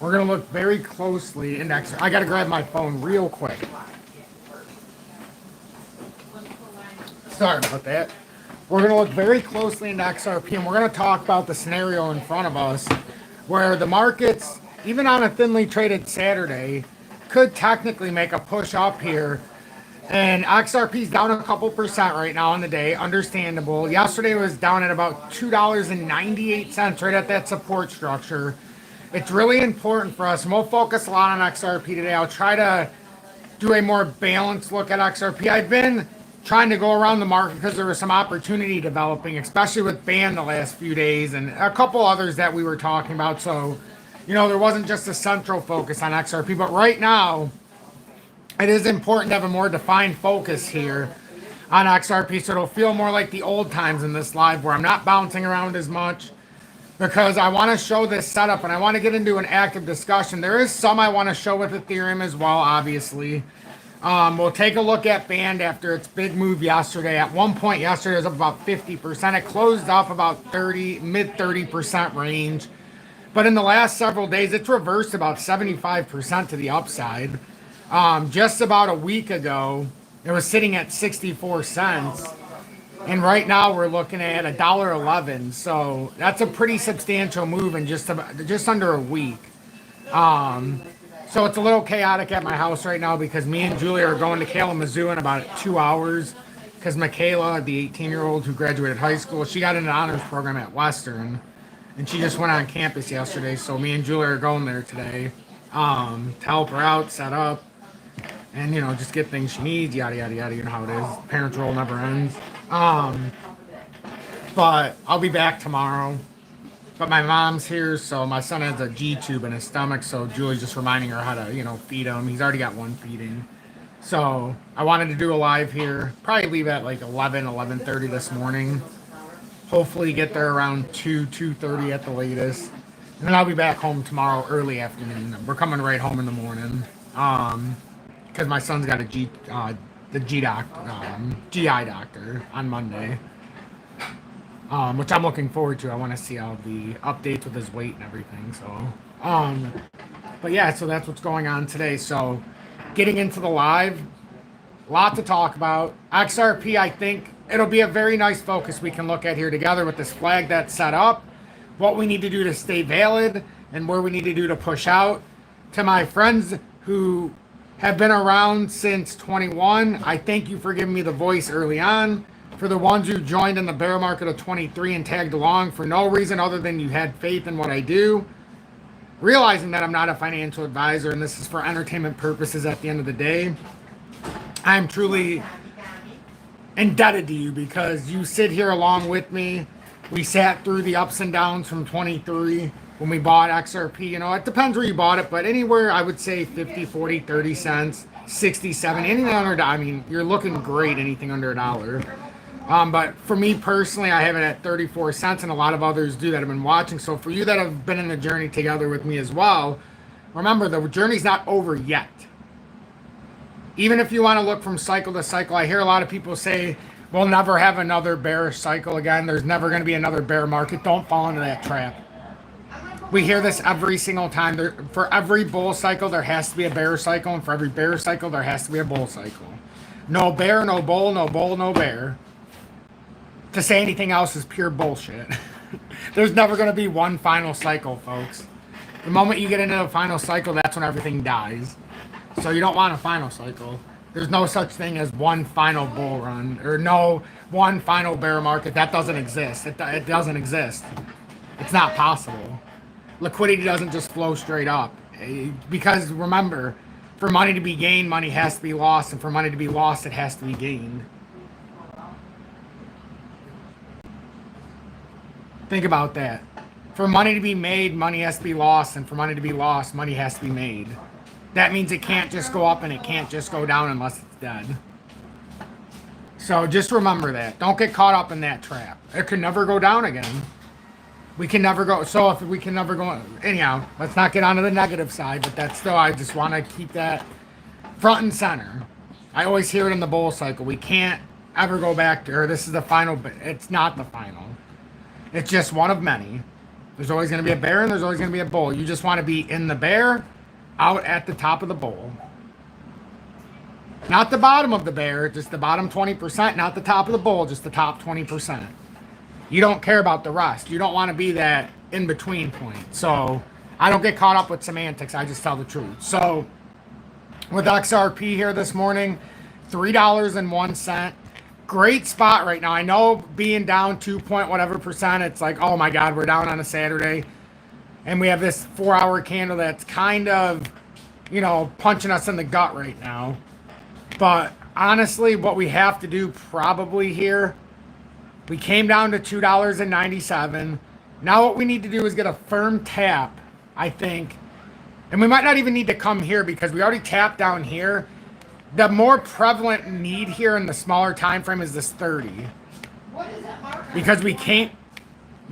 We're going to look very closely in XRP. I got to grab my phone real quick. Sorry about that. We're going to look very closely into XRP, and we're going to talk about the scenario in front of us where the markets, even on a thinly traded Saturday, could technically make a push up here. And XRP is down a couple percent right now on the day. Understandable. Yesterday was down at about $2.98, right at that support structure. It's really important for us, and we'll focus a lot on XRP today. I'll try to do a more balanced look at XRP. I've been trying to go around the market because there was some opportunity developing, especially with BAN the last few days and a couple others that we were talking about. So, there wasn't just a central focus on XRP, but right now it is important to have a more defined focus here on XRP, so it'll feel more like the old times in this live where I'm not bouncing around as much, because I want to show this setup and I want to get into an active discussion. There is some I want to show with Ethereum as well, obviously. We'll take a look at BAND after its big move yesterday. At one point yesterday, it was up about 50%. It closed up about mid 30% range. But in the last several days, it's reversed about 75% to the upside. Just about a week ago, it was sitting at 64 cents. And right now, we're looking at $1.11. So that's a pretty substantial move in just under a week. So it's a little chaotic at my house right now because me and Julia are going to Kalamazoo in about 2 hours because Michaela, the 18-year-old who graduated high school, she got in an honors program at Western, and she just went on campus yesterday. So me and Julia are going there today to help her out, set up, and, just get things she needs, yada, yada, yada. You know how it is. Parents' role never ends. But I'll be back tomorrow. But my mom's here, so my son has a G-tube in his stomach, so Julie's just reminding her how to, feed him. He's already got one feeding. So I wanted to do a live here. Probably leave at like 11:30 this morning. Hopefully get there around 2:30 at the latest. And then I'll be back home tomorrow early afternoon. We're coming right home in the morning. Because my son's got the GI doctor on Monday. Which I'm looking forward to. I want to see all the updates with his weight and everything. So, but yeah, so that's what's going on today. So, getting into the live, a lot to talk about. XRP, I think it'll be a very nice focus we can look at here together with this flag that's set up, what we need to do to stay valid, and where we need to do to push out. To my friends who have been around since 21, I thank you for giving me the voice early on. For the ones who joined in the bear market of 23 and tagged along for no reason other than you had faith in what I do, realizing that I'm not a financial advisor and this is for entertainment purposes at the end of the day, I'm truly indebted to you because you sit here along with me. We sat through the ups and downs from 23 when we bought XRP. It depends where you bought it, but anywhere I would say 50, 40, 30 cents, 67, anything under, you're looking great, anything under $1. But for me personally, I have it at 34 cents, and a lot of others do that have been watching. So for you that have been in the journey together with me as well, remember the journey's not over yet. Even if you want to look from cycle to cycle, I hear a lot of people say, we'll never have another bearish cycle again. There's never going to be another bear market. Don't fall into that trap. We hear this every single time. For every bull cycle, there has to be a bear cycle, and for every bear cycle, there has to be a bull cycle. No bear, no bull, no bull, no bear. To say anything else is pure bullshit. There's never going to be one final cycle, folks. The moment you get into the final cycle, that's when everything dies. So you don't want a final cycle. There's no such thing as one final bull run or no one final bear market. That doesn't exist. It doesn't exist. It's not possible. Liquidity doesn't just flow straight up. Because remember, for money to be gained, money has to be lost. And for money to be lost, it has to be gained. Think about that. For money to be made, money has to be lost. And for money to be lost, money has to be made. That means it can't just go up and it can't just go down unless it's dead. So just remember that. Don't get caught up in that trap. It can never go down again. We can never go. So if we can never go. Anyhow, let's not get onto the negative side. But that's still, I just want to keep that front and center. I always hear it in the bull cycle. We can't ever go back to, or this is the final. It's not the final. It's just one of many. There's always going to be a bear and there's always going to be a bull. You just want to be in the bear, out at the top of the bull. Not the bottom of the bear, just the bottom 20%, not the top of the bull, just the top 20%. You don't care about the rest. You don't want to be that in-between point. So I don't get caught up with semantics. I just tell the truth. So with XRP here this morning, $3.01. Great spot right now. I know being down 2 point whatever percent, it's like, oh my God, we're down on a Saturday. And we have this 4-hour candle that's kind of, you know, punching us in the gut right now. But honestly, what we have to do probably here, we came down to $2.97. Now what we need to do is get a firm tap, I think. And we might not even need to come here because we already tapped down here. The more prevalent need here in the smaller time frame is this 30. What is that marker? Because we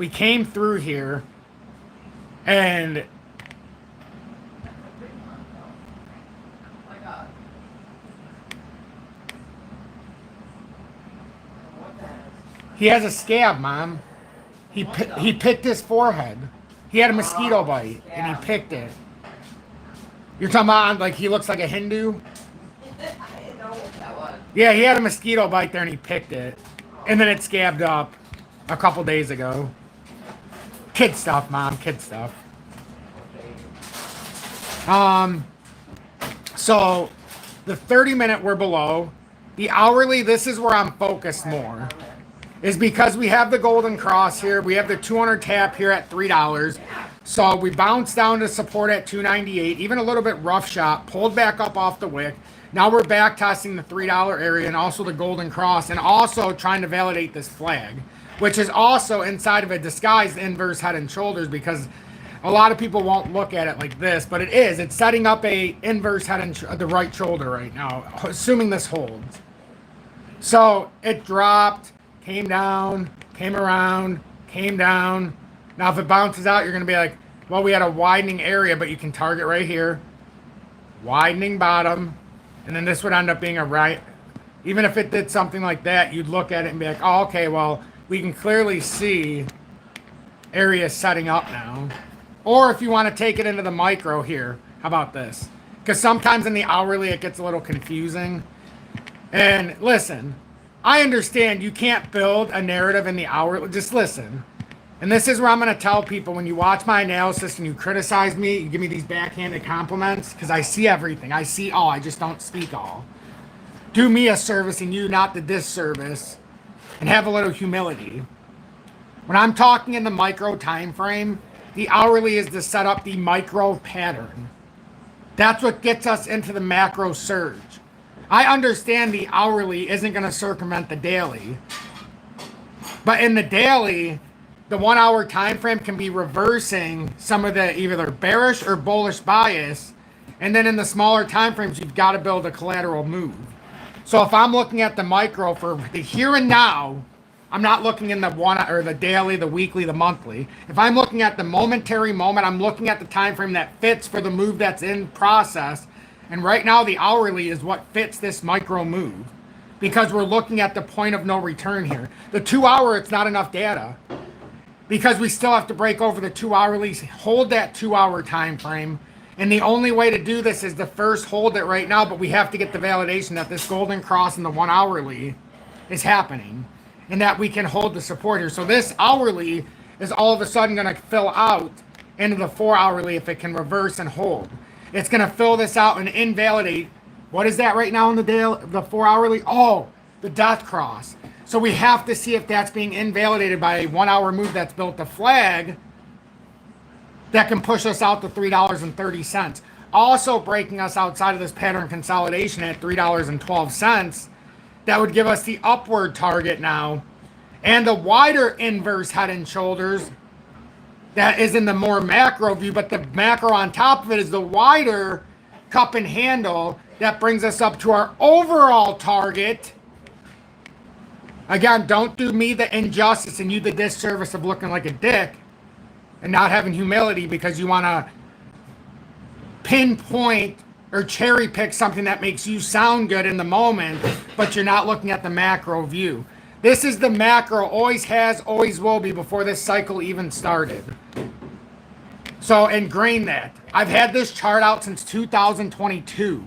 came through here and he has a scab, Mom. He picked his forehead. He had a mosquito bite, and he picked it. You're talking about, like, he looks like a Hindu? I didn't know what that was. Yeah, he had a mosquito bite there, and he picked it. And then it scabbed up a couple days ago. Kid stuff, Mom, kid stuff. So, the 30-minute we're below. The hourly, this is where I'm focused more. Is because we have the golden cross here. We have the 200 tap here at $3. So we bounced down to support at $2.98. Even a little bit rough shot. Pulled back up off the wick. Now we're back testing the $3 area and also the golden cross. And also trying to validate this flag. Which is also inside of a disguised inverse head and shoulders. Because a lot of people won't look at it like this. But it is. It's setting up a inverse head and the right shoulder right now. Assuming this holds. So it dropped. Came down, came around, came down. Now, if it bounces out, you're going to be like, well, we had a widening area, but you can target right here. Widening bottom. And then this would end up being a right. Even if it did something like that, you'd look at it and be like, oh, okay, well, we can clearly see areas setting up now. Or if you want to take it into the micro here, how about this? Because sometimes in the hourly, it gets a little confusing. And listen, I understand you can't build a narrative in the hour. Just listen. And this is where I'm going to tell people when you watch my analysis and you criticize me, you give me these backhanded compliments because I see everything. I see all. I just don't speak all. Do me a service and you not the disservice and have a little humility. When I'm talking in the micro time frame, the hourly is to set up the micro pattern. That's what gets us into the macro surge. I understand the hourly isn't going to circumvent the daily. But in the daily, the 1 hour time frame can be reversing some of the either bearish or bullish bias. And then in the smaller time frames, you've got to build a collateral move. So if I'm looking at the micro for the here and now, I'm not looking in the one or the daily, the weekly, the monthly. If I'm looking at the momentary moment, I'm looking at the time frame that fits for the move that's in process. And right now, the hourly is what fits this micro move because we're looking at the point of no return here. The 2 hour, it's not enough data because we still have to break over the 2 hourly, hold that 2 hour time frame. And the only way to do this is to first hold it right now, but we have to get the validation that this golden cross in the 1 hourly is happening and that we can hold the support here. So this hourly is all of a sudden going to fill out into the 4 hourly if it can reverse and hold. It's going to fill this out and invalidate. What is that right now in the 4 hourly? Oh, the death cross. So we have to see if that's being invalidated by a 1 hour move that's built the flag that can push us out to $3.30. Also breaking us outside of this pattern consolidation at $3.12. That would give us the upward target now. And the wider inverse head and shoulders that is in the more macro view, but the macro on top of it is the wider cup and handle that brings us up to our overall target. Again, don't do me the injustice and you the disservice of looking like a dick and not having humility because you want to pinpoint or cherry pick something that makes you sound good in the moment, but you're not looking at the macro view. This is the macro, always has, always will be before this cycle even started. So ingrain that. I've had this chart out since 2022.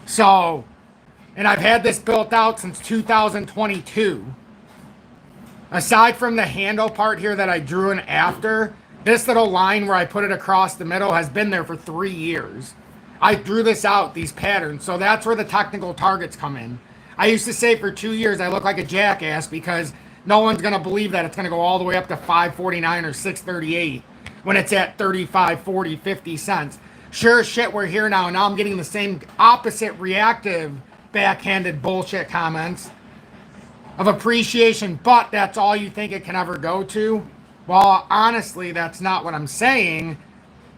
So, and I've had this built out since 2022. Aside from the handle part here that I drew in after, this little line where I put it across the middle has been there for 3 years. I drew this out, these patterns. So that's where the technical targets come in. I used to say for 2 years I look like a jackass because no one's going to believe that it's going to go all the way up to 549 or 638 when it's at 35, 40, 50 cents. Sure as shit, we're here now. Now I'm getting the same opposite reactive backhanded bullshit comments of appreciation, but that's all you think it can ever go to. Well, honestly, that's not what I'm saying,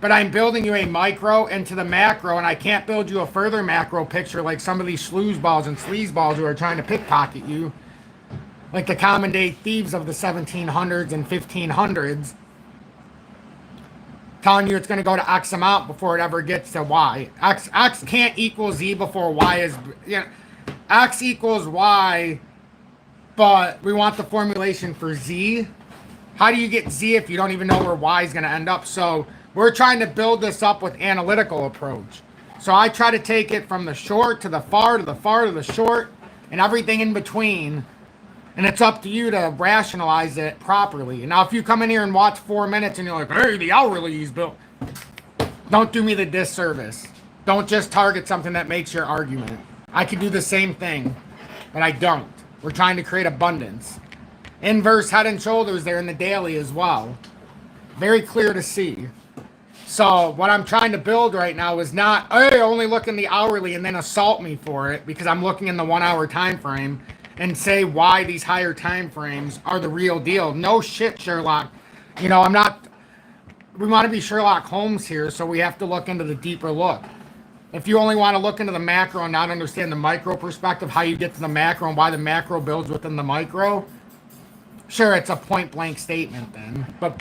but I'm building you a micro into the macro, and I can't build you a further macro picture like some of these sleazeballs and sleazeballs who are trying to pickpocket you, like the common day thieves of the 1700s and 1500s, telling you it's going to go to X amount before it ever gets to Y. X can't equal Z before Y is, you know, X equals Y, but we want the formulation for Z. How do you get Z if you don't even know where Y is going to end up? So we're trying to build this up with analytical approach. So I try to take it from the short to the far to the far to the short and everything in between. And it's up to you to rationalize it properly. Now, if you come in here and watch 4 minutes and you're like, hey, the hourly is built, don't do me the disservice. Don't just target something that makes your argument. I could do the same thing, but I don't. We're trying to create abundance. Inverse head and shoulders there in the daily as well. Very clear to see. So what I'm trying to build right now is not, hey, only look in the hourly and then assault me for it because I'm looking in the 1 hour time frame and say why these higher time frames are the real deal. No shit, Sherlock. You know, we want to be Sherlock Holmes here, so we have to look into the deeper look. If you only want to look into the macro and not understand the micro perspective, how you get to the macro and why the macro builds within the micro, sure, it's a point blank statement then, but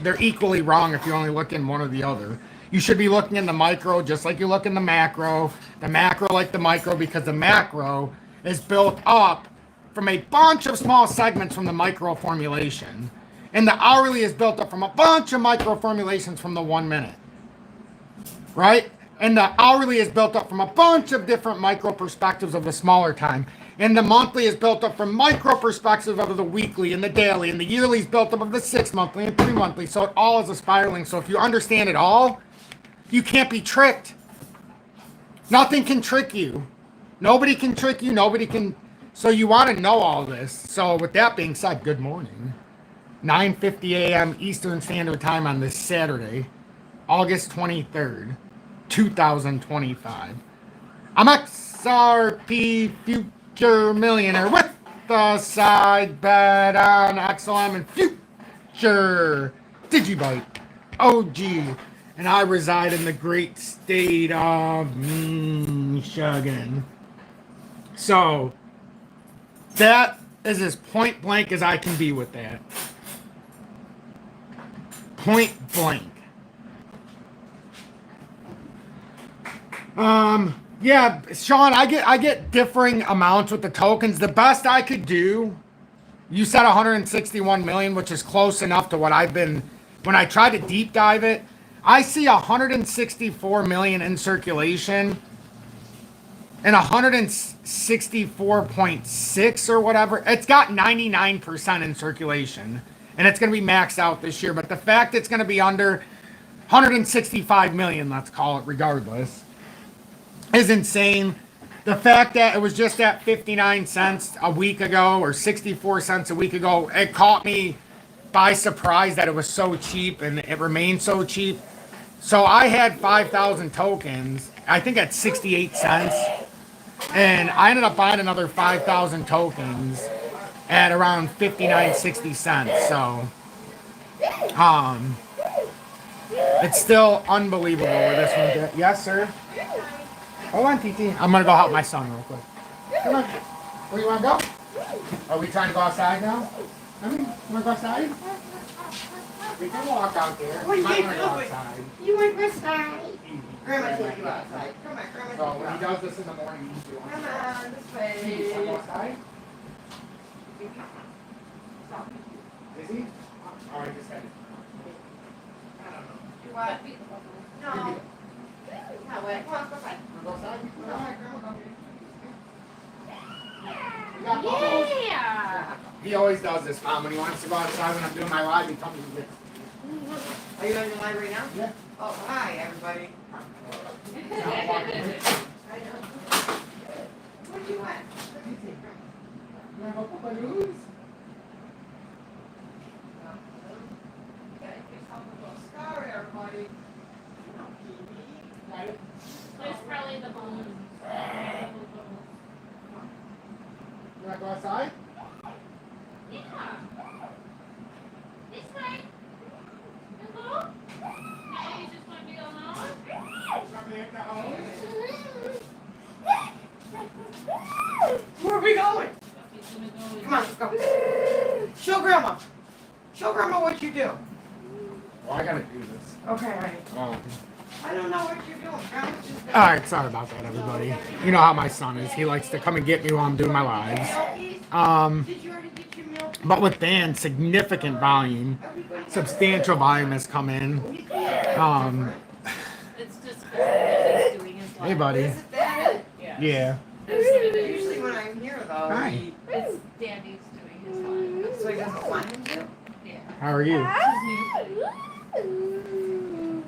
they're equally wrong if you only look in one or the other. You should be looking in the micro just like you look in the macro like the micro, because the macro is built up from a bunch of small segments from the micro formulation. And the hourly is built up from a bunch of micro formulations from the 1 minute. Right? And the hourly is built up from a bunch of different micro perspectives of the smaller time. And the monthly is built up from micro perspectives of the weekly and the daily. And the yearly is built up of the 6 monthly and 3 monthly. So it all is a spiraling. So if you understand it all, you can't be tricked. Nothing can trick you. Nobody can trick you. Nobody can. So you want to know all this. So with that being said, good morning. 9:50 a.m. Eastern Standard Time on this Saturday, August 23rd, 2025. I'm XRP Future Millionaire with the side bet on XLM and Future Digibyte OG. And I reside in the great state of Michigan. So, that is as point blank as I can be with that. Point blank. Yeah, Sean, I get differing amounts with the tokens. The best I could do, you said 161 million, which is close enough to what I've been, when I tried to deep dive it, I see 164 million in circulation and 164.6 or whatever. It's got 99% in circulation, and it's going to be maxed out this year. But the fact it's going to be under 165 million, let's call it regardless, is insane. The fact that it was just at 59 cents a week ago or 64 cents a week ago, it caught me by surprise that it was so cheap and it remained so cheap. So I had 5,000 tokens, I think at 68 cents. And I ended up buying another 5,000 tokens at around 59, 60 cents. So, it's still unbelievable where this one did. Yes, sir. Hold on, TT. I'm going to go help my son real quick. Come on. Where you want to go? Are we trying to go outside now? I mean, you want to go outside? We can walk out there. What are you might want to go doing? outside. You want to go outside? Grandma take you outside. Come on, Grandma. So when he does this in the morning, he's doing Come on, this way. Hey, wanna go outside? Is he? All right, just head. What? No. Not wet. Come on, go outside. Go outside? Go outside, Grandma, Yeah. He always does this, Mom. When he wants to go outside when I'm doing my live, he comes and gets. Are you on your live right now? Yeah. Oh, hi, everybody. What do you want? Sorry, everybody. There's probably the balloon. You want to go outside? Yeah. This way. Hello? Now you just want to be alone? Where are we going? He's gonna go with Come on, let's go. Show Grandma. Show Grandma what you do. Well, I gotta do this. Okay, honey. Oh. I don't know what you're doing. Grandma's just All right, sorry about that, everybody. You know how my son is. He likes to come and get me while I'm doing my lives. Did you already get your milk? But with Dan, significant volume, substantial volume has come in. It's just because he's doing his life. Hey, buddy. Is that it? Yeah. Usually when I'm here, though, Hi. It's Daddy's doing his life. so he doesn't want him to. Yeah. How are you? It's his new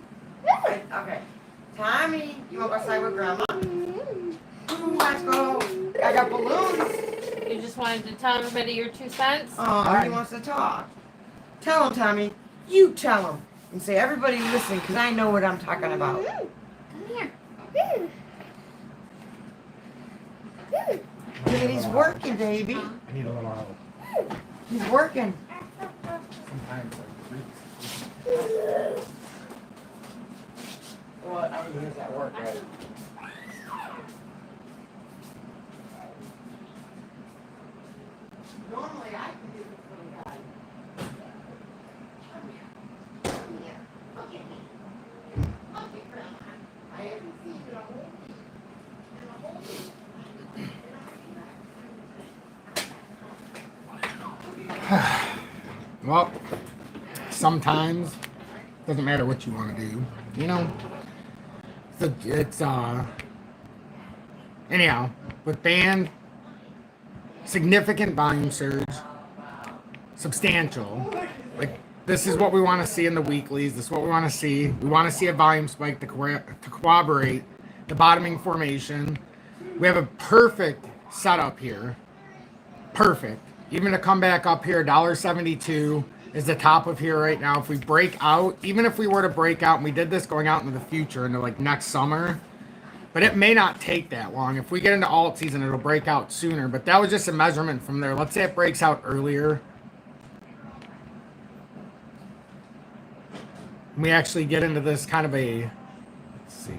thing. Okay. Tommy, you want to go outside with Grandma? Ooh, let's go. I got balloons. You just wanted to tell everybody your 2 cents? Oh, he wants to talk. Tell him, Tommy. You tell him. And say, everybody listen, because I know what I'm talking about. Come here. Look at he's working, baby. I need a little help. He's working. Sometimes like Well, everything is at work, right? Normally, I can do this little guy. Come here. Come here. Look at me. Look at Grandma. I haven't seen you in a whole week. In a whole week. well, sometimes doesn't matter what you want to do, you know. It's anyhow with band, significant volume surge, substantial. Like this is what we want to see in the weeklies. This is what we want to see. We want to see a volume spike to corroborate the bottoming formation. We have a perfect setup here. Perfect. Even to come back up here, $1.72 is the top of here right now. If we break out, even if we were to break out, and we did this going out into the future, into like next summer, but it may not take that long. If we get into alt season, it'll break out sooner. But that was just a measurement from there. Let's say it breaks out earlier. We actually get into this kind of a, let's see.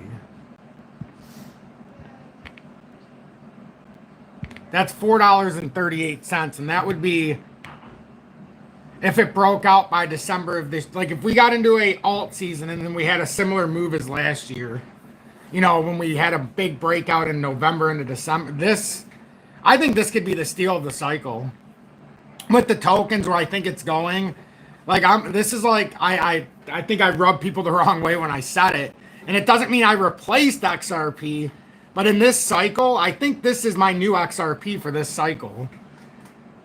That's $4.38, and that would be if it broke out by December of this. Like if we got into a alt season and then we had a similar move as last year, you know, when we had a big breakout in November into December. This, I think this could be the steal of the cycle with the tokens where I think it's going. Like this is like I think I rubbed people the wrong way when I said it, and it doesn't mean I replaced XRP. But in this cycle, I think this is my new XRP for this cycle.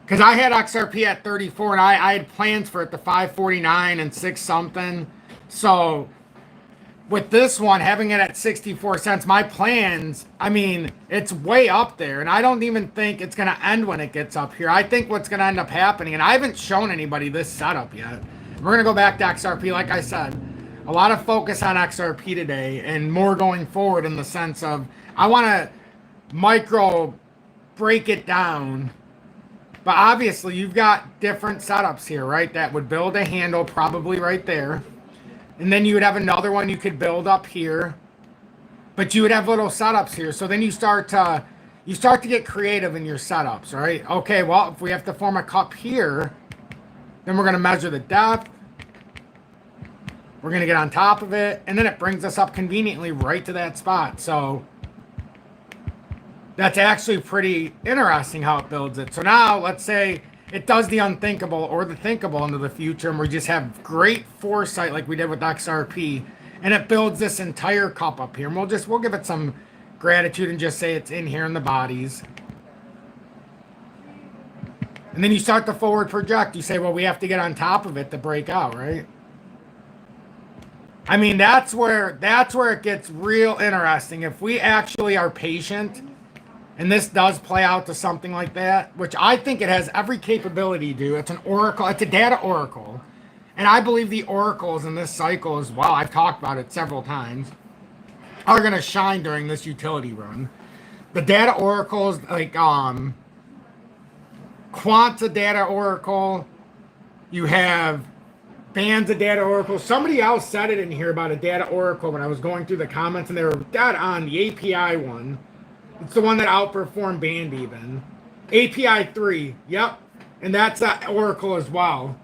Because I had XRP at 34, and I had plans for it to 549 and 6 something. So with this one, having it at 64 cents, my plans, I mean, it's way up there. And I don't even think it's going to end when it gets up here. I think what's going to end up happening, and I haven't shown anybody this setup yet. We're going to go back to XRP, like I said. A lot of focus on XRP today and more going forward in the sense of I want to micro break it down. But obviously, you've got different setups here, right? That would build a handle probably right there. And then you would have another one you could build up here. But you would have little setups here. So then you start to get creative in your setups, right? Okay, well, if we have to form a cup here, then we're going to measure the depth. We're going to get on top of it. And then it brings us up conveniently right to that spot. So that's actually pretty interesting how it builds it. So now let's say it does the unthinkable or the thinkable into the future, and we just have great foresight like we did with XRP, and it builds this entire cup up here. And we'll give it some gratitude and just say it's in here in the bodies. And then you start to forward project. You say, well, we have to get on top of it to break out, right? I mean, that's where it gets real interesting. If we actually are patient, and this does play out to something like that, which I think it has every capability to do. It's an oracle. It's a data oracle. And I believe the oracles in this cycle as well, I've talked about it several times, are going to shine during this utility run. The data oracles, like Quanta Data Oracle, you have bands of data oracle. Somebody else said it in here about a data oracle when I was going through the comments, and they were dead on the API one. It's the one that outperformed band even. API 3, yep. And that's that oracle as well.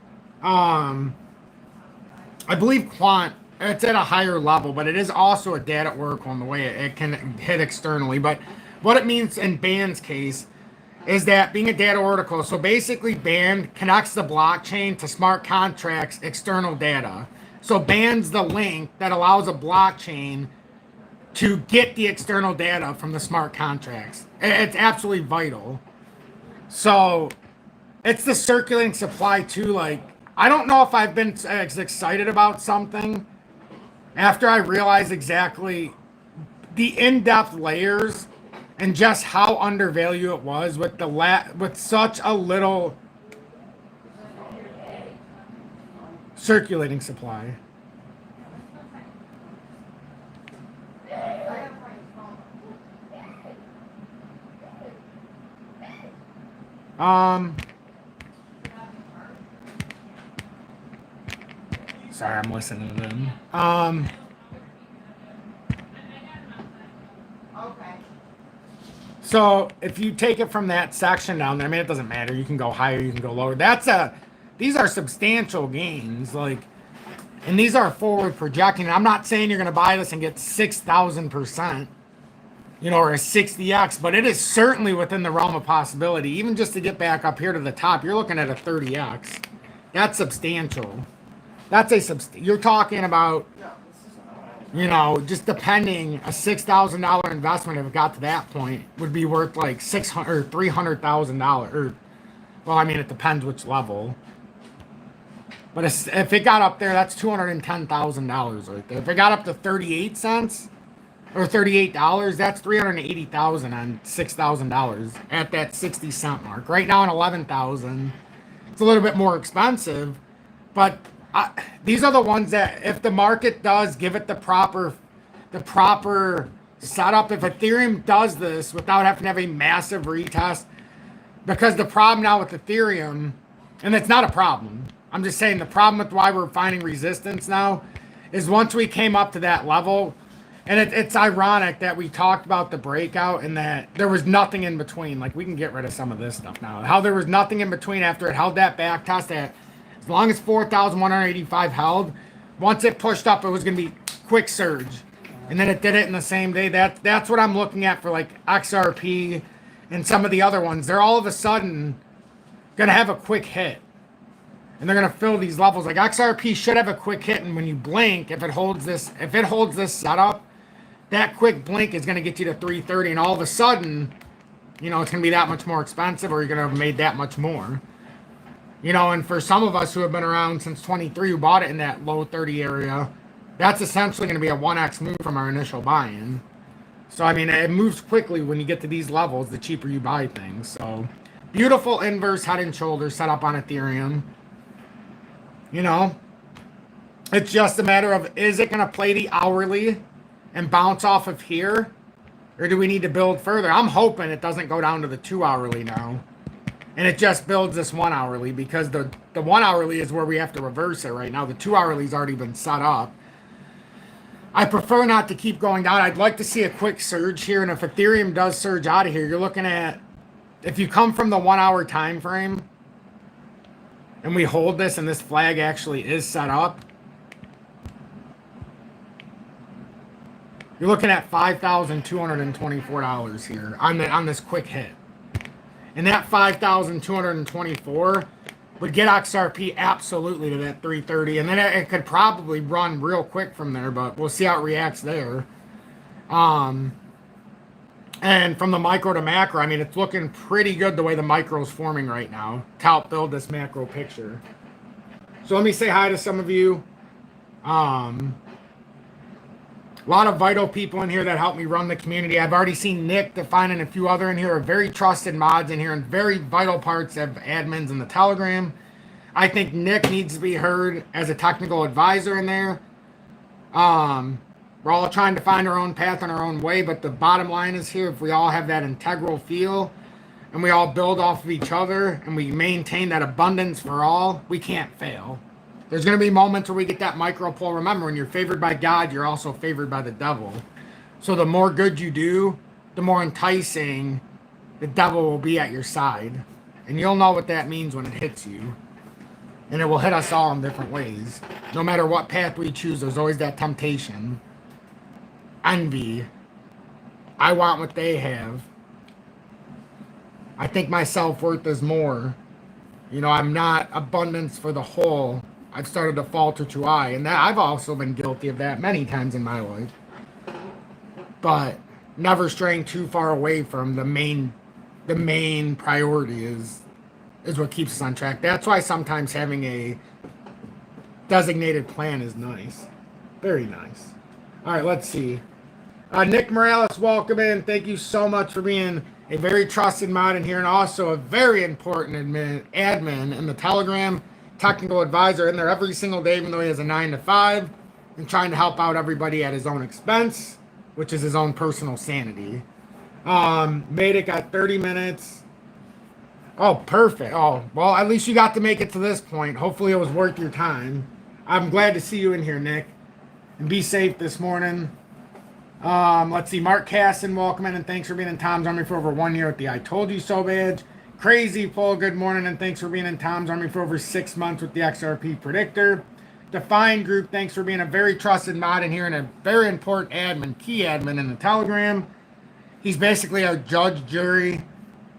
I believe Quant, it's at a higher level, but it is also a data oracle in the way it can hit externally. But what it means in band's case is that being a data oracle, so basically band connects the blockchain to smart contracts external data. So band's the link that allows a blockchain to get the external data from the smart contracts. It's absolutely vital. So it's the circulating supply too. Like, I don't know if I've been as excited about something after I realized exactly the in-depth layers and just how undervalued it was with with such a little circulating supply. Sorry, I'm listening to them. Okay. So if you take it from that section down there, I mean, it doesn't matter. You can go higher, you can go lower. These are substantial gains, like, and these are forward projecting. I'm not saying you're going to buy this and get 6,000%, or a 60x, but it is certainly within the realm of possibility. Even just to get back up here to the top, you're looking at a 30x. That's substantial. You're talking about, just depending, a $6,000 investment, if it got to that point, would be worth like $600,000 or $300,000. Or, well, I mean, it depends which level. But if it got up there, that's $210,000 right there. If it got up to 38 cents or $38, that's $380,000 on $6,000 at that 60-cent mark. Right now, at 11,000, it's a little bit more expensive, but these are the ones that, if the market does give it the proper setup, if Ethereum does this without having to have a massive retest, because the problem now with Ethereum, and it's not a problem, I'm just saying the problem with why we're finding resistance now is once we came up to that level, and it's ironic that we talked about the breakout and that there was nothing in between. Like, we can get rid of some of this stuff now. How there was nothing in between after it held that back test at, as long as 4,185 held, once it pushed up, it was going to be quick surge. And then it did it in the same day. That's what I'm looking at for like XRP and some of the other ones. They're all of a sudden going to have a quick hit. And they're going to fill these levels. Like XRP should have a quick hit, and when you blink, if it holds this setup, that quick blink is going to get you to 330, and all of a sudden, it's going to be that much more expensive, or you're going to have made that much more. And for some of us who have been around since 23, who bought it in that low 30 area, that's essentially going to be a 1x move from our initial buy-in. So, I mean, it moves quickly when you get to these levels, the cheaper you buy things. So, beautiful inverse head and shoulders set up on Ethereum. It's just a matter of, is it going to play the hourly and bounce off of here? Or do we need to build further? I'm hoping it doesn't go down to the 2 hourly now. And it just builds this 1 hourly, because the 1 hourly is where we have to reverse it right now. The 2 hourly's already been set up. I prefer not to keep going down. I'd like to see a quick surge here. And if Ethereum does surge out of here, you're looking at, if you come from the 1 hour time frame and we hold this and this flag actually is set up, you're looking at $5,224 here on this quick hit. And that 5,224 would get XRP absolutely to that 330. And then it could probably run real quick from there, but we'll see how it reacts there. And from the micro to macro, I mean, it's looking pretty good the way the micro is forming right now to help build this macro picture. So let me say hi to some of you. A lot of vital people in here that help me run the community. I've already seen Nick Define and a few other in here are very trusted mods in here and very vital parts of admins in the Telegram. I think Nick needs to be heard as a technical advisor in there. We're all trying to find our own path and our own way, but the bottom line is here, if we all have that integral feel and we all build off of each other and we maintain that abundance for all, we can't fail. There's going to be moments where we get that micro pull. Remember, when you're favored by God, you're also favored by the devil. So the more good you do, the more enticing the devil will be at your side. And you'll know what that means when it hits you. And it will hit us all in different ways. No matter what path we choose, there's always that temptation. Envy. I want what they have. I think my self-worth is more. You know, I'm not abundance for the whole. I've started to falter to I. And that I've also been guilty of that many times in my life. But never straying too far away from the main priority is what keeps us on track. That's why sometimes having a designated plan is nice. Very nice. All right, let's see. Nick Morales, welcome in. Thank you so much for being a very trusted mod in here and also a very important admin in the Telegram, technical advisor in there every single day, even though he has a 9 to 5, and trying to help out everybody at his own expense, which is his own personal sanity. Made it, got 30 minutes. Oh, perfect. Oh, well, at least you got to make it to this point. Hopefully it was worth your time. I'm glad to see you in here, Nick. And be safe this morning. Let's see. Mark Casson, welcome in and thanks for being in Tom's Army for over 1 year with the I Told You So badge. Crazy Pull, good morning and thanks for being in Tom's Army for over 6 months with the XRP Predictor. Defined Group, thanks for being a very trusted mod in here and a very important admin, key admin in the Telegram. He's basically a judge, jury,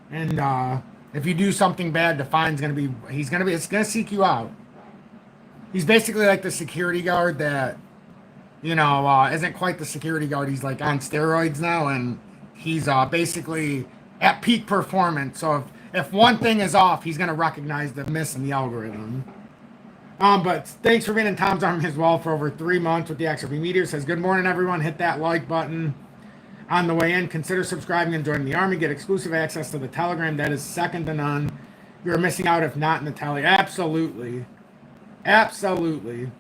and if you do something bad, Define's it's gonna seek you out. He's basically like the security guard that, isn't quite the security guard. He's like on steroids now, and he's basically at peak performance. So if one thing is off, he's gonna recognize the miss in the algorithm. But thanks for being in Tom's Army as well for over 3 months with the XRP Meteor. Says, good morning, everyone. Hit that like button on the way in. Consider subscribing and joining the Army. Get exclusive access to the Telegram. That is second to none. You're missing out if not in the Tele. Absolutely. Absolutely.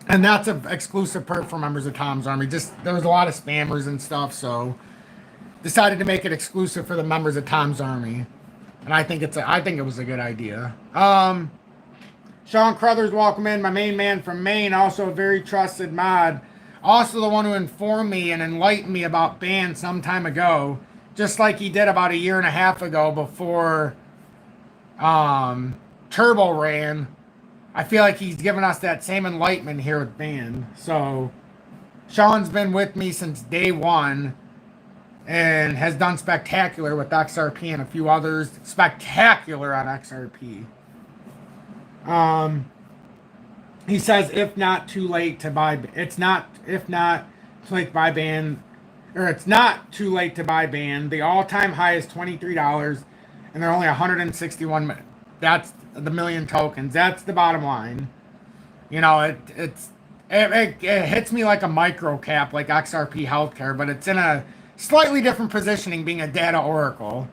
And that's an exclusive perk for members of Tom's Army. Just, there was a lot of spammers and stuff, so decided to make it exclusive for the members of Tom's Army. And I think it was a good idea. Sean Crothers, welcome in. My main man from Maine, also a very trusted mod. Also the one who informed me and enlightened me about bans some time ago. Just like he did about 1.5 years ago before Turbo ran. I feel like he's given us that same enlightenment here with band. So Sean's been with me since day one and has done spectacular with XRP and a few others. Spectacular on XRP. He says, it's not too late to buy band, the all-time high is $23, and they're only 161, that's the million tokens. That's the bottom line. It hits me like a micro cap, like XRP Healthcare, but it's in a slightly different positioning being a data oracle.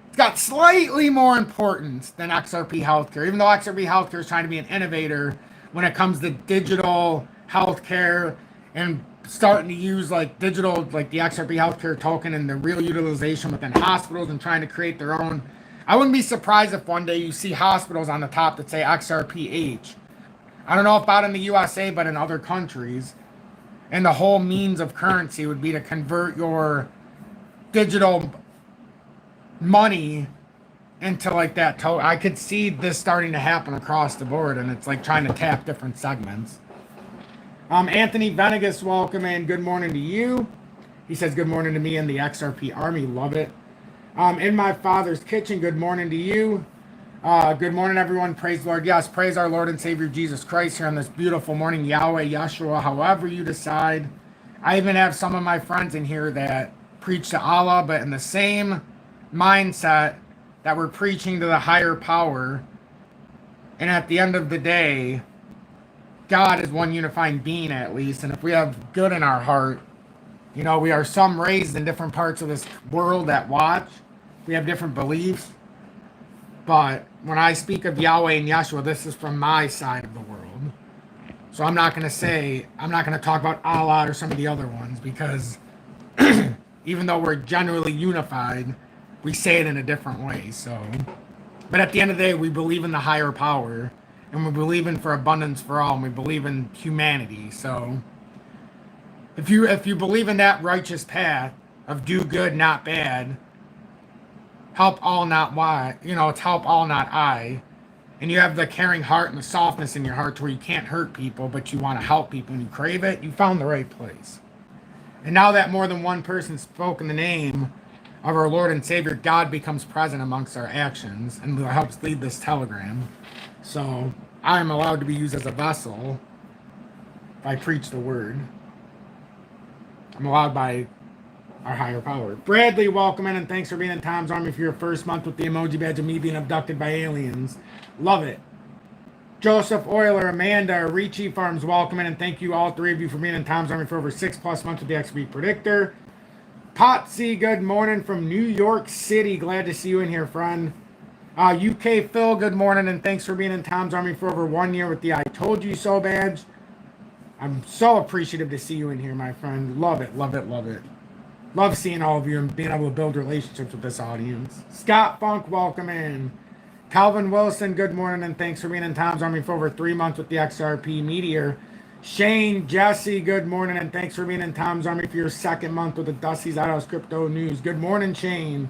It's got slightly more importance than XRP Healthcare, even though XRP Healthcare is trying to be an innovator when it comes to digital healthcare and starting to use digital, the XRP Healthcare token and the real utilization within hospitals and trying to create their own. I wouldn't be surprised if one day you see hospitals on the top that say XRPH. I don't know about in the USA, but in other countries. And the whole means of currency would be to convert your digital money into that token. I could see this starting to happen across the board, and it's trying to tap different segments. Anthony Venegas, welcome in. Good morning to you. He says good morning to me and the XRP Army. Love it. In my Father's kitchen, good morning to you. Good morning, everyone. Praise the Lord. Yes, praise our Lord and Savior Jesus Christ here on this beautiful morning. Yahweh, Yeshua, however you decide. I even have some of my friends in here that preach to Allah, but in the same mindset that we're preaching to the higher power. And at the end of the day, God is one unifying being at least. And if we have good in our heart, you know, we are some raised in different parts of this world that watch. We have different beliefs. But when I speak of Yahweh and Yeshua, this is from my side of the world. So I'm not going to talk about Allah or some of the other ones because even though we're generally unified, we say it in a different way. So, but at the end of the day, we believe in the higher power and we believe in for abundance for all and we believe in humanity. So if you believe in that righteous path of do good, not bad, help all, not why, you know, it's help all, not I. And you have the caring heart and the softness in your heart to where you can't hurt people, but you want to help people and you crave it, you found the right place. And now that more than one person spoke in the name of our Lord and Savior, God becomes present amongst our actions and helps lead this telegram. So I am allowed to be used as a vessel if I preach the word. I'm allowed by our higher power. Bradley, welcome in and thanks for being in Tom's Army for your first month with the emoji badge of me being abducted by aliens. Love it. Joseph Euler, Amanda, Ricci Farms, welcome in and thank you all three of you for being in Tom's Army for over 6+ months with the XP Predictor. Potsy, good morning from New York City. Glad to see you in here, friend. UK Phil, good morning and thanks for being in Tom's Army for over 1 year with the I Told You So badge. I'm so appreciative to see you in here, my friend. Love it, love it, love it. Love seeing all of you and being able to build relationships with this audience. Scott Funk, welcome in. Calvin Wilson, good morning and thanks for being in Tom's Army for over 3 months with the XRP Meteor. Shane Jesse, good morning and thanks for being in Tom's Army for your 2nd month with the Dusty's Autos Crypto News. Good morning, Shane.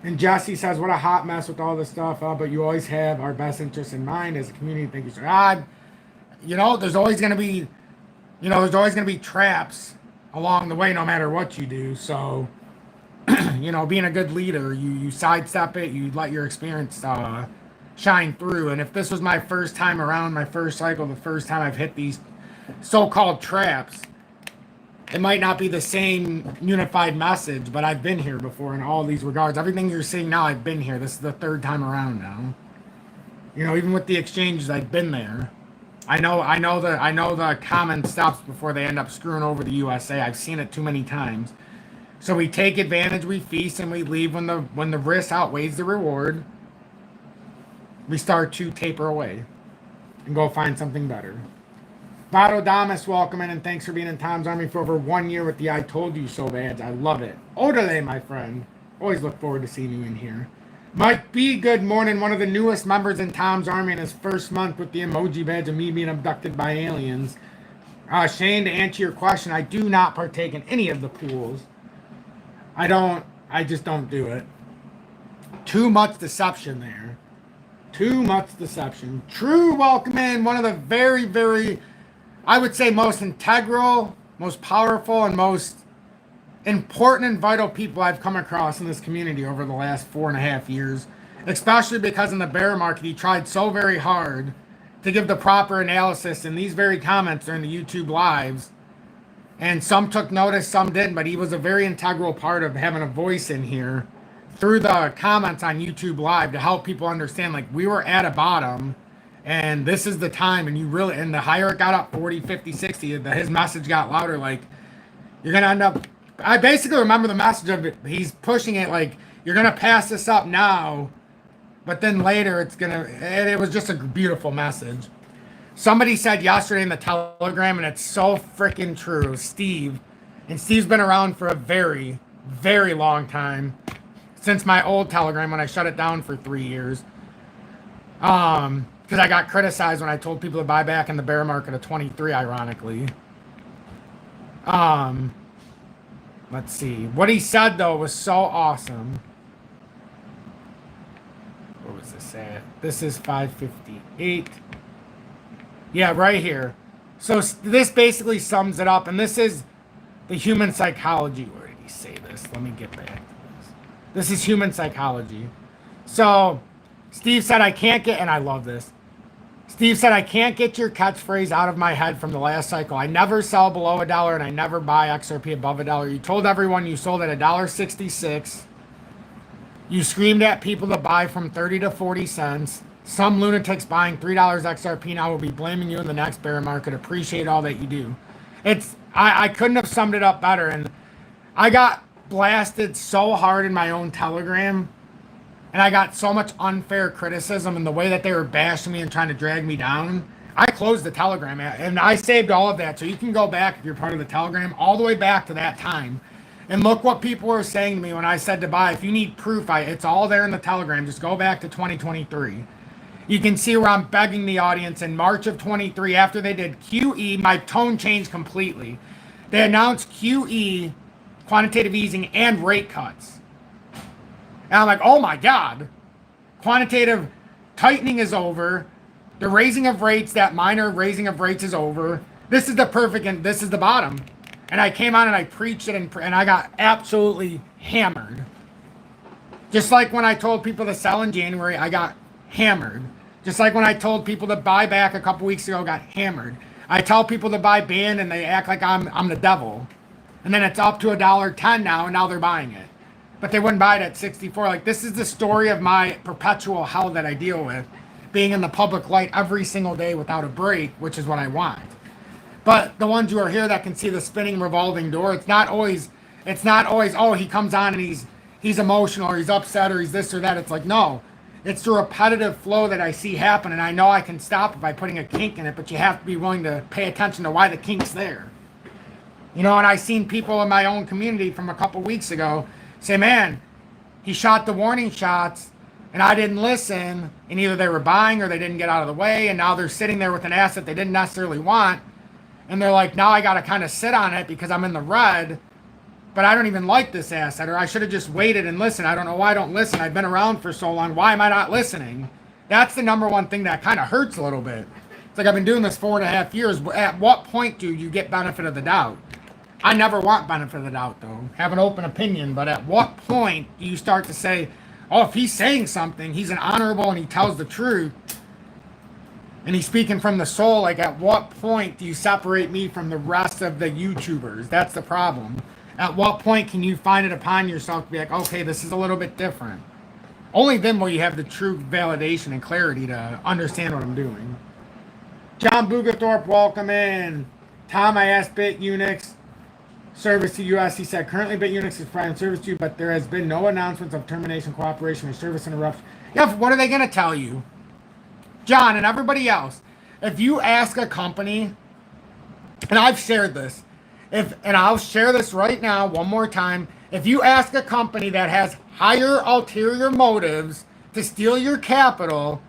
And Jesse says, what a hot mess with all this stuff, but you always have our best interests in mind as a community. Thank you, sir. You know, there's always going to be traps along the way, no matter what you do. So, you know, being a good leader, you sidestep it, you let your experience shine through. And if this was my first time around, my first cycle, the first time I've hit these so-called traps, it might not be the same unified message, but I've been here before in all these regards. Everything you're seeing now, I've been here. This is the 3rd time around now. You know, even with the exchanges, I've been there. I know the comment stops before they end up screwing over the USA. I've seen it too many times. So we take advantage, we feast, and we leave when the risk outweighs the reward. We start to taper away and go find something better. Vado Damas, welcome in and thanks for being in Tom's Army for over 1 year with the I Told You So badge. I love it. Odele, my friend. Always look forward to seeing you in here. Mike B, good morning. One of the newest members in Tom's Army in his first month with the emoji badge of me being abducted by aliens. Shane, to answer your question, I do not partake in any of the pools. I just don't do it. Too much deception there. Too much deception. True, welcome in. One of the very, very, I would say most integral, most powerful, and most important and vital people I've come across in this community over the last 4.5 years, especially because in the bear market he tried so very hard to give the proper analysis in these very comments during the YouTube lives, and some took notice, some didn't, but he was a very integral part of having a voice in here through the comments on YouTube live to help people understand, like, we were at a bottom and this is the time, and the higher it got up 40, 50, 60, his message got louder, like, you're gonna end up, I basically remember the message of it. He's pushing it like, you're going to pass this up now, but then later it was just a beautiful message. Somebody said yesterday in the Telegram, and it's so freaking true, Steve. And Steve's been around for a very, very long time. Since my old Telegram when I shut it down for 3 years. Because I got criticized when I told people to buy back in the bear market of 23, ironically. Let's see. What he said, though, was so awesome. Where was this at? This is 558. Yeah, right here. So this basically sums it up. And this is the human psychology. Where did he say this? Let me get back to this. This is human psychology. So Steve said, I can't get, and I love this. Steve said, I can't get your catchphrase out of my head from the last cycle. I never sell below $1 and I never buy XRP above $1. You told everyone you sold at $1.66. You screamed at people to buy from 30 to 40 cents. Some lunatics buying $3 XRP now will be blaming you in the next bear market. Appreciate all that you do. I couldn't have summed it up better. And I got blasted so hard in my own Telegram. And I got so much unfair criticism in the way that they were bashing me and trying to drag me down. I closed the Telegram and I saved all of that. So you can go back if you're part of the Telegram all the way back to that time. And look what people were saying to me when I said to buy. If you need proof, it's all there in the Telegram. Just go back to 2023. You can see where I'm begging the audience in March of 23 after they did QE, my tone changed completely. They announced QE, quantitative easing, and rate cuts. And I'm like, oh my God, quantitative tightening is over. The raising of rates, that minor raising of rates is over. This is the perfect, and this is the bottom. And I came on and I preached it, and I got absolutely hammered. Just like when I told people to sell in January, I got hammered. Just like when I told people to buy back a couple weeks ago, I got hammered. I tell people to buy band and they act like I'm the devil. And then it's up to $1.10 now, and now they're buying it. But they wouldn't buy it at 64. Like, this is the story of my perpetual hell that I deal with. Being in the public light every single day without a break, which is what I want. But the ones who are here that can see the spinning revolving door, it's not always, oh, he comes on and he's emotional or he's upset or he's this or that. It's like, no. It's the repetitive flow that I see happen, and I know I can stop it by putting a kink in it, but you have to be willing to pay attention to why the kink's there. You know, and I seen people in my own community from a couple weeks ago say, man, he shot the warning shots and I didn't listen, and either they were buying or they didn't get out of the way, and now they're sitting there with an asset they didn't necessarily want, and they're like, now I got to kind of sit on it because I'm in the red, but I don't even like this asset, or I should have just waited and listened. I don't know why I don't listen. I've been around for so long. Why am I not listening? That's the number one thing that kind of hurts a little bit. It's like I've been doing this 4.5 years. At what point do you get benefit of the doubt? I never want benefit of the doubt, though. Have an open opinion, but at what point do you start to say, oh, if he's saying something, he's an honorable and he tells the truth, and he's speaking from the soul, like at what point do you separate me from the rest of the YouTubers? That's the problem. At what point can you find it upon yourself to be like, okay, this is a little bit different? Only then will you have the true validation and clarity to understand what I'm doing. John Bugathorpe, welcome in. Tom, I asked BitUnix service to US. He said, currently BitUnix is providing service to you, but there has been no announcements of termination, cooperation, or service interruption. Yeah, what are they going to tell you? John and everybody else, if you ask a company, and I've shared this, and I'll share this right now one more time. If you ask a company that has higher ulterior motives to steal your capital,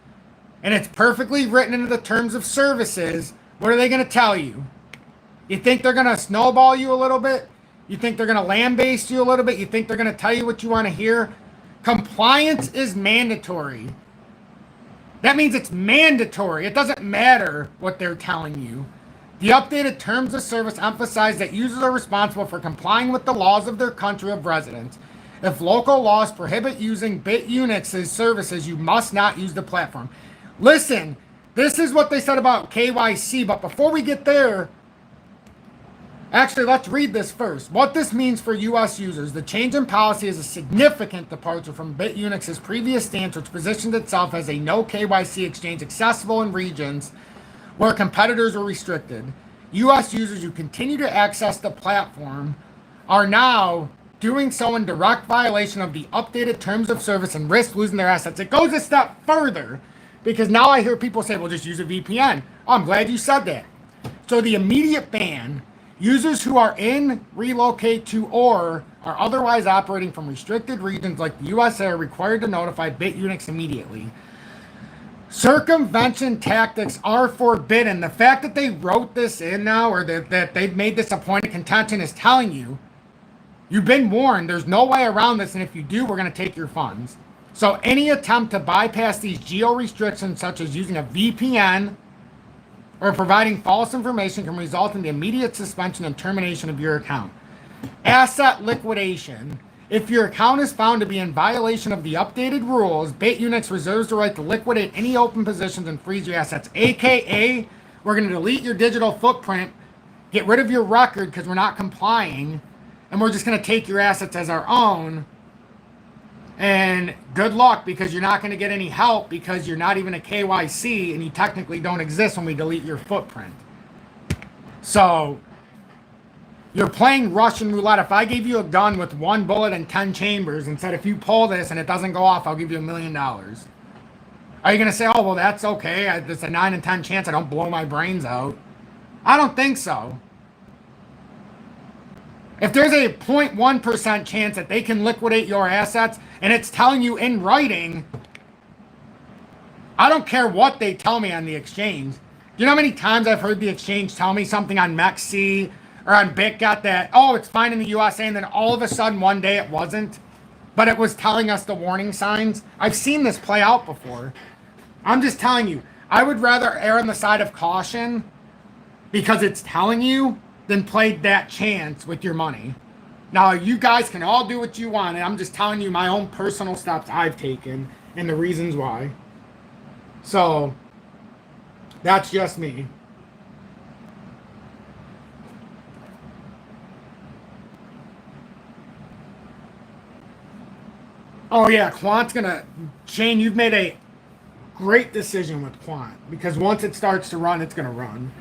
and it's perfectly written into the terms of services, what are they going to tell you? You think they're going to snowball you a little bit? You think they're going to land-base you a little bit? You think they're going to tell you what you want to hear? Compliance is mandatory. That means it's mandatory. It doesn't matter what they're telling you. The updated terms of service emphasize that users are responsible for complying with the laws of their country of residence. If local laws prohibit using BitUnix's services, you must not use the platform. Listen, this is what they said about KYC, but before we get there, actually, let's read this first. What this means for U.S. users. The change in policy is a significant departure from BitUnix's previous stance, which positioned itself as a no KYC exchange accessible in regions where competitors are restricted. U.S. users who continue to access the platform are now doing so in direct violation of the updated terms of service and risk losing their assets. It goes a step further because now I hear people say, well, just use a VPN. Oh, I'm glad you said that. So the immediate ban, users who are in, relocate to, or are otherwise operating from restricted regions like the USA are required to notify BitUnix immediately. Circumvention tactics are forbidden. The fact that they wrote this in now, or that they've made this a point of contention, is telling you, you've been warned. There's no way around this, and if you do, we're going to take your funds. So any attempt to bypass these geo restrictions, such as using a VPN or providing false information, can result in the immediate suspension and termination of your account. Asset liquidation. If your account is found to be in violation of the updated rules, BitUnix reserves the right to liquidate any open positions and freeze your assets. AKA, we're going to delete your digital footprint, get rid of your record because we're not complying, and we're just going to take your assets as our own. And good luck, because you're not going to get any help because you're not even a KYC and you technically don't exist when we delete your footprint. So you're playing Russian roulette. If I gave you a gun with 1 bullet and 10 chambers and said, if you pull this and it doesn't go off, I'll give you $1 million. Are you going to say, oh, well, that's okay. It's a 9 in 10 chance I don't blow my brains out? I don't think so. If there's a 0.1% chance that they can liquidate your assets and it's telling you in writing, I don't care what they tell me on the exchange. You know how many times I've heard the exchange tell me something on MEXC or on BitGet that, oh, it's fine in the USA, and then all of a sudden one day it wasn't, but it was telling us the warning signs? I've seen this play out before. I'm just telling you, I would rather err on the side of caution because it's telling you than play that chance with your money. Now, you guys can all do what you want, and I'm just telling you my own personal steps I've taken and the reasons why. So, that's just me. Oh yeah, Quant's gonna... Shane, you've made a great decision with Quant, because once it starts to run, it's gonna run.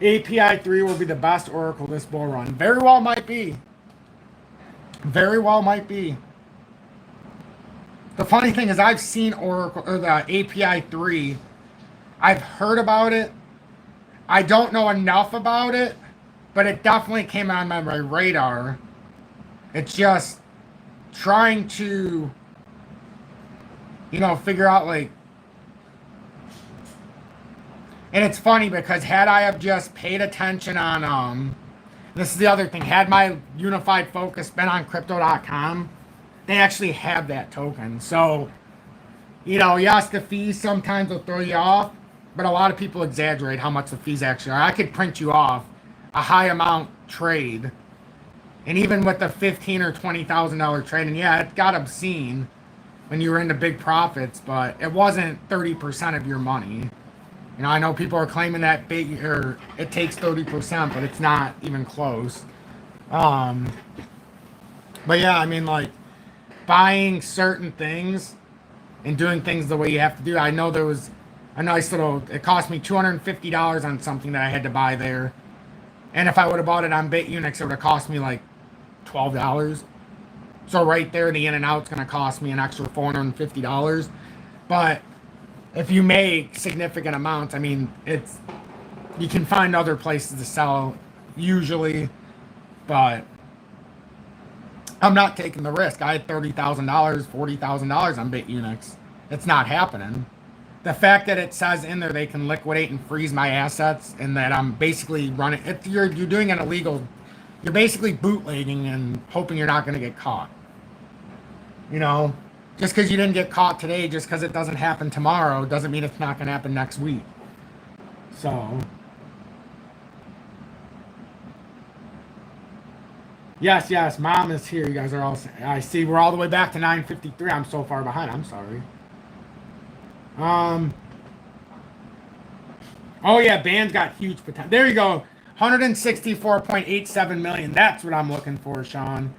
API 3 will be the best Oracle this bull run. Very well might be. Very well might be. The funny thing is I've seen Oracle, or the API 3. I've heard about it. I don't know enough about it, but it definitely came on my radar. It's just trying to, figure out, like... And it's funny because had I have just paid attention on, this is the other thing, had my unified focus been on crypto.com, they actually have that token. So, yes, the fees sometimes will throw you off, but a lot of people exaggerate how much the fees actually are. I could print you off a high amount trade, and even with the $15,000 or $20,000 trade, and yeah, it got obscene when you were into big profits, but it wasn't 30% of your money. I know people are claiming that it takes 30%, but it's not even close. But yeah, I mean, like, buying certain things and doing things the way you have to do. I know there was a nice little... It cost me $250 on something that I had to buy there. And if I would have bought it on BitUnix, it would have cost me like $12. So right there, the in and out's going to cost me an extra $450. But if you make significant amounts, I mean, you can find other places to sell usually, but I'm not taking the risk. I had $30,000, $40,000 on BitUnix. It's not happening. The fact that it says in there they can liquidate and freeze my assets, and that I'm basically running, you're doing an illegal, you're basically bootlegging and hoping you're not going to get caught. Just because you didn't get caught today, just because it doesn't happen tomorrow, doesn't mean it's not going to happen next week. So, yes, Mom is here. You guys are all... I see we're all the way back to 9:53. I'm so far behind. I'm sorry. Oh, yeah, Band's got huge potential. There you go. 164.87 million. That's what I'm looking for, Sean.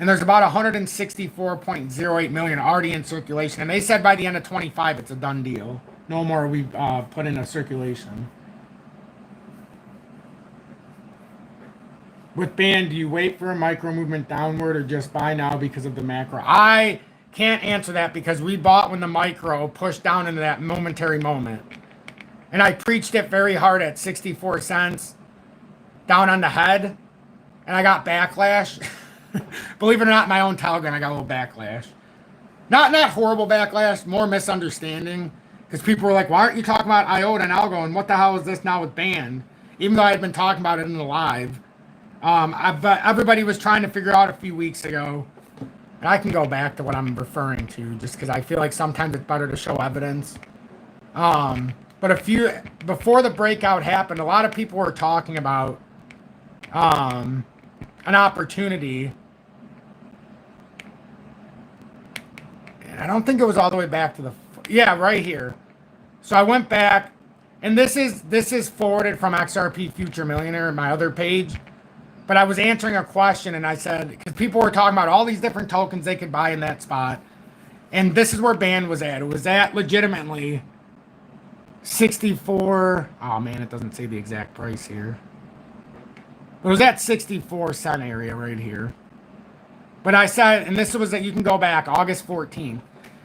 And there's about 164.08 million already in circulation. And they said by the end of 25, it's a done deal. No more we put in a circulation. With Band, do you wait for a micro movement downward or just buy now because of the macro? I can't answer that because we bought when the micro pushed down into that momentary moment. And I preached it very hard at 64 cents down on the head. And I got backlash. Believe it or not, in my own Telegram, I got a little backlash. Not horrible backlash, more misunderstanding. Because people were like, why aren't you talking about IOTA and Algo? And what the hell is this now with Band? Even though I had been talking about it in the live. But everybody was trying to figure out a few weeks ago. And I can go back to what I'm referring to, just because I feel like sometimes it's better to show evidence. But before the breakout happened, a lot of people were talking about an opportunity. And I don't think it was all the way back to the, yeah, right here. So I went back, and this is forwarded from XRP Future Millionaire, my other page. But I was answering a question, and I said, because people were talking about all these different tokens they could buy in that spot. And this is where Band was at. It was at legitimately 64. Oh, man, it doesn't say the exact price here. It was at 64 cent area right here. But I said, and this was that you can go back August 14th.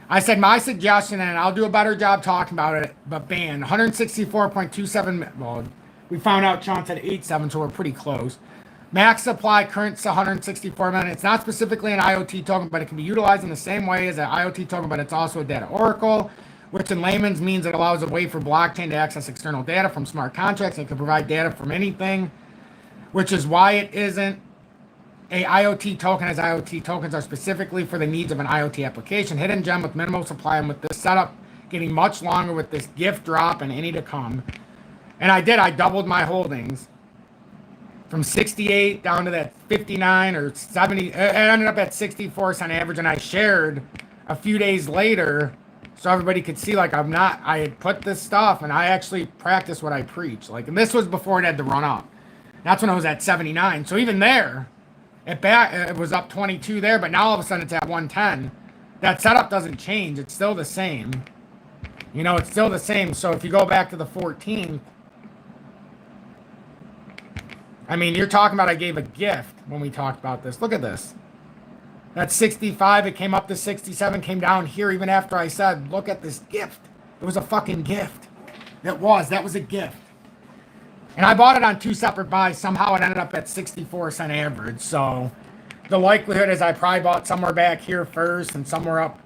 I said, my suggestion, and I'll do a better job talking about it, but Band, 164.27. Well, we found out Sean said 87, so we're pretty close. Max supply, current 164 million. It's not specifically an IoT token, but it can be utilized in the same way as an IoT token, but it's also a data oracle, which in layman's means it allows a way for blockchain to access external data from smart contracts. It can provide data from anything, which is why it isn't a IoT token, as IoT tokens are specifically for the needs of an IoT application. Hidden gem with minimal supply, and with this setup getting much longer with this gift drop and any to come. And I doubled my holdings. From 68 down to that 59 or 70, it ended up at 64 cent average, and I shared a few days later so everybody could see, like, I had put this stuff, and I actually practiced what I preach. Like, and this was before it had to run up. That's when I was at 79. So even there, it was up 22 there, but now all of a sudden it's at 110. That setup doesn't change. It's still the same. You know, it's still the same. So if you go back to the 14th, I mean, you're talking about I gave a gift when we talked about this. Look at this. That's 65. It came up to 67, came down here even after I said, look at this gift. It was a fucking gift. That was a gift. And I bought it on 2 separate buys. Somehow it ended up at 64 cent average. So the likelihood is I probably bought somewhere back here first and somewhere up.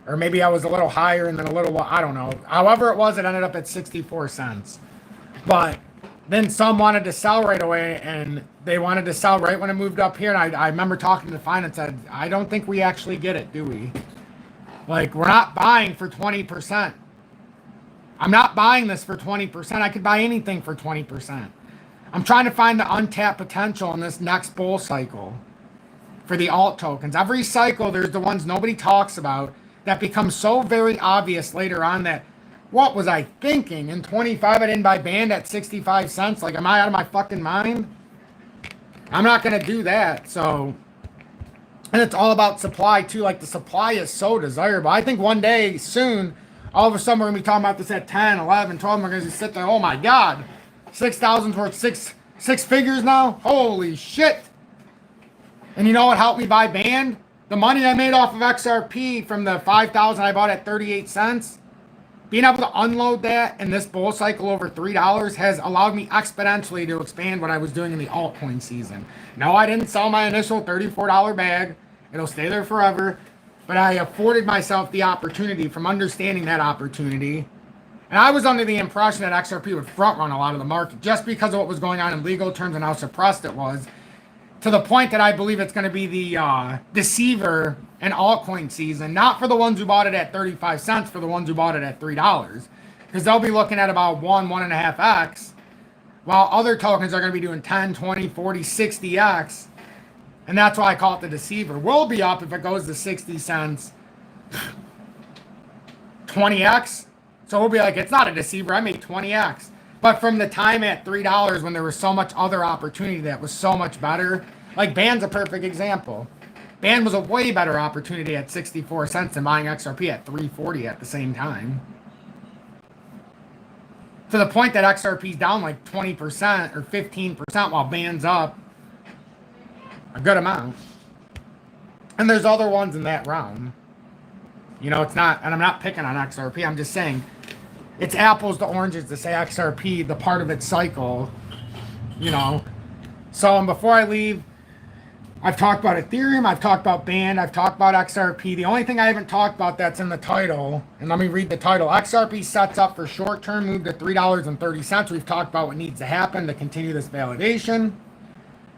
Or maybe I was a little higher and then a little, I don't know. However it was, it ended up at 64 cents. But then some wanted to sell right away, and they wanted to sell right when it moved up here. And I remember talking to the finance said, I don't think we actually get it, do we? Like, we're not buying for 20%. I'm not buying this for 20%. I could buy anything for 20%. I'm trying to find the untapped potential in this next bull cycle for the alt tokens. Every cycle, there's the ones nobody talks about that become so very obvious later on that, what was I thinking? In 25, I didn't buy Band at 65 cents. Like, am I out of my fucking mind? I'm not going to do that. So, and it's all about supply, too. Like, the supply is so desirable. I think one day, soon, all of a sudden, we're going to be talking about this at 10, 11, 12. We're going to sit there, oh, my God. 6,000's worth six figures now? Holy shit. And you know what helped me buy Band? The money I made off of XRP from the 5,000 I bought at 38 cents. Being able to unload that in this bull cycle over $3 has allowed me exponentially to expand what I was doing in the altcoin season. No, I didn't sell my initial $34 bag. It'll stay there forever. But I afforded myself the opportunity from understanding that opportunity. And I was under the impression that XRP would front run a lot of the market just because of what was going on in legal terms and how suppressed it was. To the point that I believe it's going to be the deceiver in altcoin season, not for the ones who bought it at 35 cents, for the ones who bought it at $3. Because they'll be looking at about 1.5x, while other tokens are going to be doing 10, 20, 40, 60x. And that's why I call it the deceiver. We'll be up if it goes to 60 cents, 20x. So we'll be like, it's not a deceiver, I made 20x. But from the time at $3 when there was so much other opportunity that was so much better, like Band's a perfect example. Band was a way better opportunity at 64 cents than buying XRP at 340 at the same time. To the point that XRP's down like 20% or 15% while Band's up a good amount. And there's other ones in that realm. You know, it's not, and I'm not picking on XRP, I'm just saying, it's apples to oranges to say XRP, the part of its cycle, you know. So before I leave, I've talked about Ethereum, I've talked about Band, I've talked about XRP. The only thing I haven't talked about that's in the title, and let me read the title. XRP sets up for short-term move to $3.30. We've talked about what needs to happen to continue this validation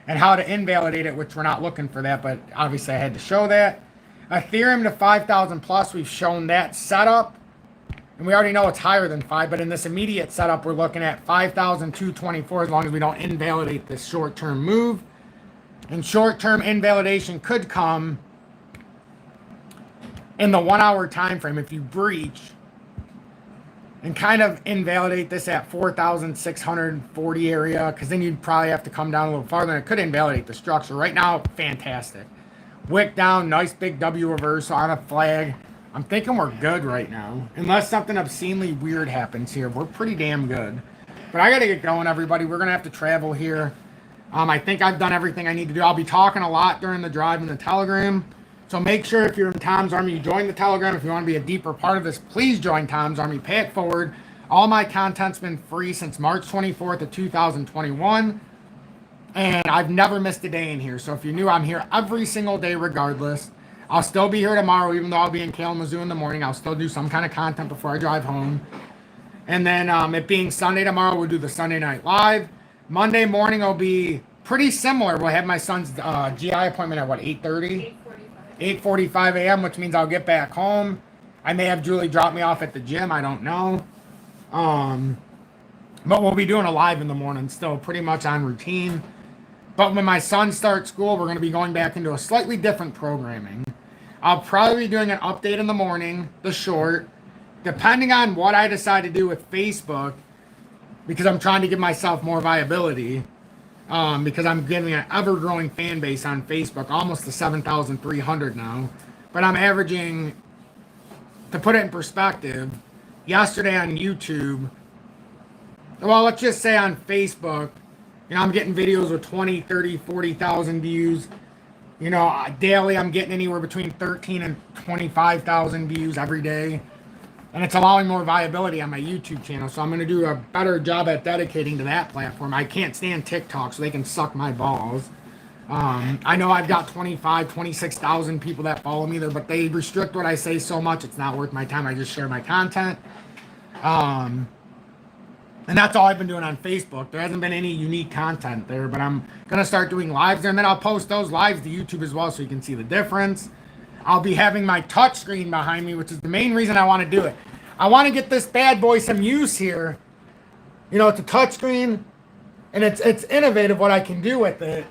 and how to invalidate it, which we're not looking for that, but obviously I had to show that. Ethereum to 5,000 plus, we've shown that setup. And we already know it's higher than 5, but in this immediate setup, we're looking at 5,224 as long as we don't invalidate this short-term move. And short-term invalidation could come in the 1 hour time frame if you breach and kind of invalidate this at 4,640 area, because then you'd probably have to come down a little farther and it could invalidate the structure. Right now, fantastic. Wick down, nice big W reversal on a flag. I'm thinking we're good right now. Unless something obscenely weird happens here, we're pretty damn good. But I got to get going, everybody. We're going to have to travel here. I think I've done everything I need to do. I'll be talking a lot during the drive in the Telegram. So make sure if you're in Tom's Army, you join the Telegram. If you want to be a deeper part of this, please join Tom's Army. Pay it forward. All my content's been free since March 24th of 2021. And I've never missed a day in here. So if you're new, I'm here every single day regardless. I'll still be here tomorrow, even though I'll be in Kalamazoo in the morning. I'll still do some kind of content before I drive home. And then it being Sunday tomorrow, we'll do the Sunday Night Live. Monday morning will be pretty similar. We'll have my son's GI appointment at what, 8:30? 8:45 a.m., which means I'll get back home. I may have Julie drop me off at the gym. I don't know. But we'll be doing a live in the morning still, pretty much on routine. But when my son starts school, we're going to be going back into a slightly different programming. I'll probably be doing an update in the morning, the short, depending on what I decide to do with Facebook, because I'm trying to give myself more viability. Because I'm getting an ever-growing fan base on Facebook, almost to 7,300 now. But I'm averaging, to put it in perspective, yesterday on YouTube, well, let's just say on Facebook, I'm getting videos with 20, 30, 40,000 views. Daily I'm getting anywhere between 13 and 25,000 views every day. And it's allowing more viability on my YouTube channel. So I'm going to do a better job at dedicating to that platform. I can't stand TikTok, so they can suck my balls. I know I've got 25, 26,000 people that follow me there, but they restrict what I say so much, it's not worth my time. I just share my content. And that's all I've been doing on Facebook. There hasn't been any unique content there, but I'm going to start doing lives there. And then I'll post those lives to YouTube as well so you can see the difference. I'll be having my touch screen behind me, which is the main reason I want to do it. I want to get this bad boy some use here. It's a touch screen, and it's innovative what I can do with it.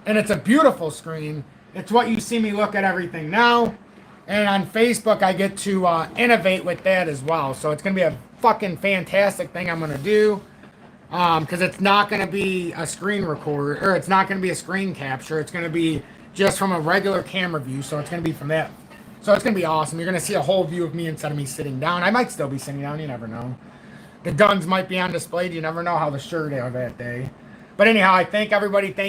And it's a beautiful screen. It's what you see me look at everything now. And on Facebook, I get to innovate with that as well. So it's going to be a fucking fantastic thing I'm going to do. Because it's not going to be a screen record, or it's not going to be a screen capture. It's going to be just from a regular camera view. So it's going to be from that. So it's going to be awesome. You're going to see a whole view of me instead of me sitting down. I might still be sitting down. You never know. The guns might be on display. You never know how the shirt are that day. But anyhow, I thank everybody. Thank you.